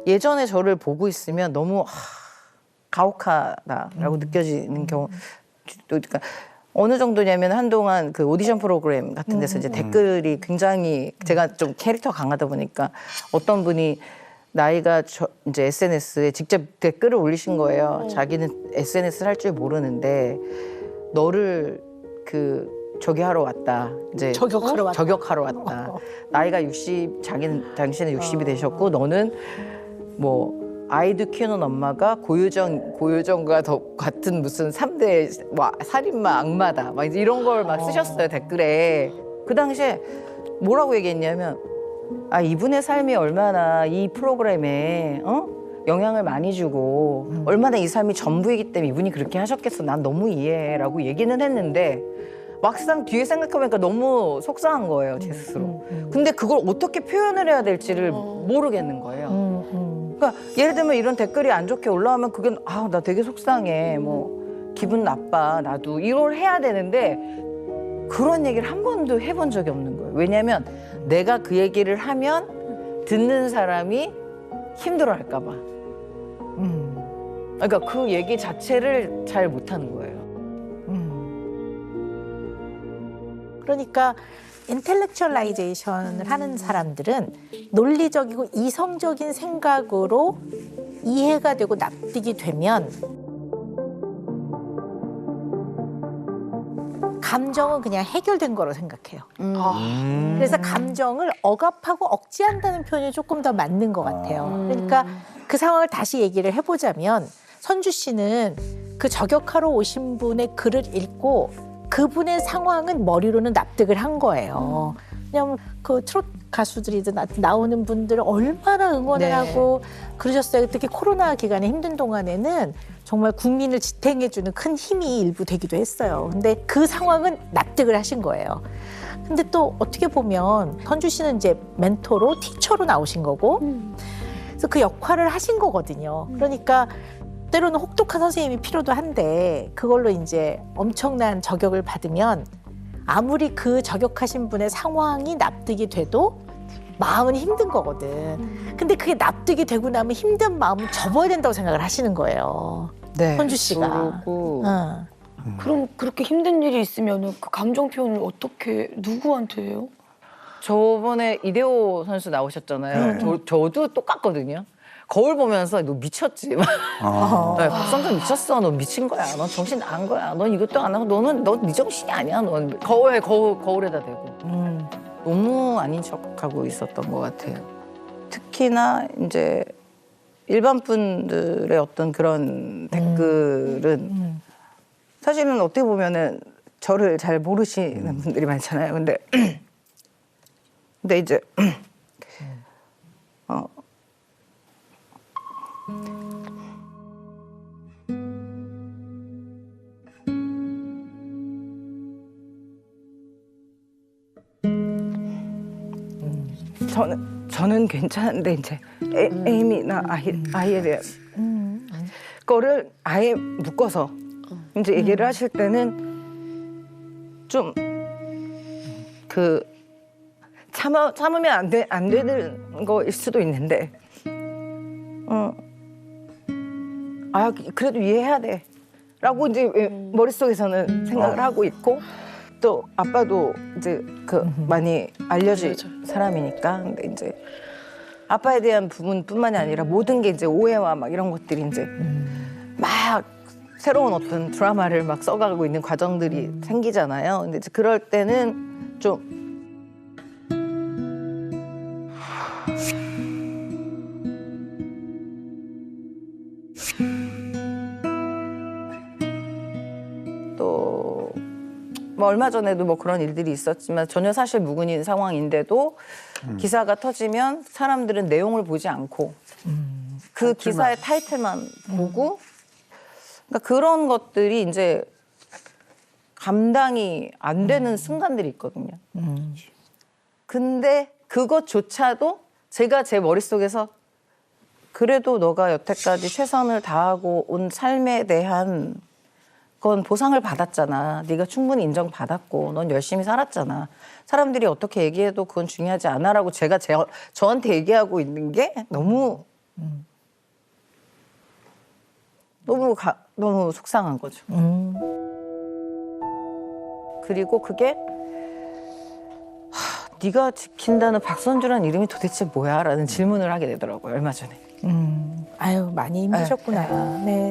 예전에 저를 보고 있으면 너무 가혹하다라고 느껴지는 경우 또 그러니까 어느 정도냐면 한동안 그 오디션 프로그램 같은 데서 이제 댓글이 굉장히 제가 좀 캐릭터 강하다 보니까 어떤 분이 나이가 이제 SNS에 직접 댓글을 올리신 거예요. 자기는 SNS를 할 줄 모르는데 너를 저기 하러 왔다. 이제 저격하러 왔다. 저격하러 왔다. 나이가 60, 당신은 60이 되셨고 너는 뭐 아이도 키우는 엄마가 고효정과 더 같은 무슨 3대 뭐 살인마 악마다 막 이런 걸 막 쓰셨어요 댓글에. 그 당시에 뭐라고 얘기했냐면 이분의 삶이 얼마나 이 프로그램에 영향을 많이 주고 얼마나 이 삶이 전부이기 때문에 이분이 그렇게 하셨겠어. 난 너무 이해해라고 얘기는 했는데 막상 뒤에 생각해보니까 너무 속상한 거예요 제 스스로. 근데 그걸 어떻게 표현을 해야 될지를 모르겠는 거예요. 그러니까 예를 들면 이런 댓글이 안 좋게 올라오면 그게 나 되게 속상해 뭐 기분 나빠 나도 이걸 해야 되는데 그런 얘기를 한 번도 해본 적이 없는 거예요. 왜냐하면 내가 그 얘기를 하면 듣는 사람이 힘들어할까 봐. 그러니까 그 얘기 자체를 잘 못하는 거예요. 그러니까 인텔렉츄얼라이제이션을 하는 사람들은 논리적이고 이성적인 생각으로 이해가 되고 납득이 되면 감정은 그냥 해결된 거로 생각해요. 그래서 감정을 억압하고 억제한다는 표현이 조금 더 맞는 것 같아요. 그러니까 그 상황을 다시 얘기를 해보자면 선주 씨는 그 저격하러 오신 분의 글을 읽고 그분의 상황은 머리로는 납득을 한 거예요. 왜냐하면 그 트롯 가수들이든 나오는 분들을 얼마나 응원을 하고 그러셨어요. 특히 코로나 기간에 힘든 동안에는 정말 국민을 지탱해주는 큰 힘이 일부 되기도 했어요. 근데 그 상황은 납득을 하신 거예요. 근데 또 어떻게 보면 선주 씨는 이제 멘토로 티처로 나오신 거고 그래서 그 역할을 하신 거거든요. 그러니까 때로는 혹독한 선생님이 필요도 한데 그걸로 이제 엄청난 저격을 받으면 아무리 그 저격하신 분의 상황이 납득이 돼도 마음은 힘든 거거든. 근데 그게 납득이 되고 나면 힘든 마음은 접어야 된다고 생각을 하시는 거예요. 선주 씨가. 그럼 그렇게 힘든 일이 있으면 그 감정 표현을 어떻게 누구한테 해요? 저번에 이대호 선수 나오셨잖아요. 저도 똑같거든요. 거울 보면서 너 미쳤지? 박성준 미쳤어. 너 미친 거야. 넌 정신 나간 거야. 넌 이것도 안 하고 넌 네 정신이 아니야. 넌 거울에다 대고. 너무 아닌 척하고 있었던 것 같아요. 특히나 이제 일반 분들의 어떤 그런 댓글은 사실은 어떻게 보면은 저를 잘 모르시는 분들이 많잖아요. 근데 이제 저는 괜찮은데 이제 에이미나 아이에 대한 거를 아예 묶어서 이제 얘기를 하실 때는 좀 참으면 안 되는 거일 수도 있는데 그래도 이해해야 돼라고 이제 머릿속에서는 생각을 하고 있고 또 아빠도 이제 많이 알려진 사람이니까 근데 이제 아빠에 대한 부분뿐만이 아니라 모든 게 이제 오해와 막 이런 것들이 이제 막 새로운 어떤 드라마를 막 써가고 있는 과정들이 생기잖아요. 근데 이제 그럴 때는 좀 또 뭐 얼마 전에도 뭐 그런 일들이 있었지만 전혀 사실 무근인 상황인데도 기사가 터지면 사람들은 내용을 보지 않고 그 기사의 타이틀만 보고 그러니까 그런 것들이 이제 감당이 안 되는 순간들이 있거든요. 근데 그것조차도 제가 제 머릿속에서 그래도 너가 여태까지 최선을 다하고 온 삶에 대한 그건 보상을 받았잖아. 네가 충분히 인정받았고 넌 열심히 살았잖아. 사람들이 어떻게 얘기해도 그건 중요하지 않아라고 제가 저한테 얘기하고 있는 게 너무 너무 속상한 거죠. 그리고 그게 네가 지킨다는 박선주라는 이름이 도대체 뭐야? 라는 질문을 하게 되더라고요. 얼마 전에. 아유 많이 힘드셨구나. 네.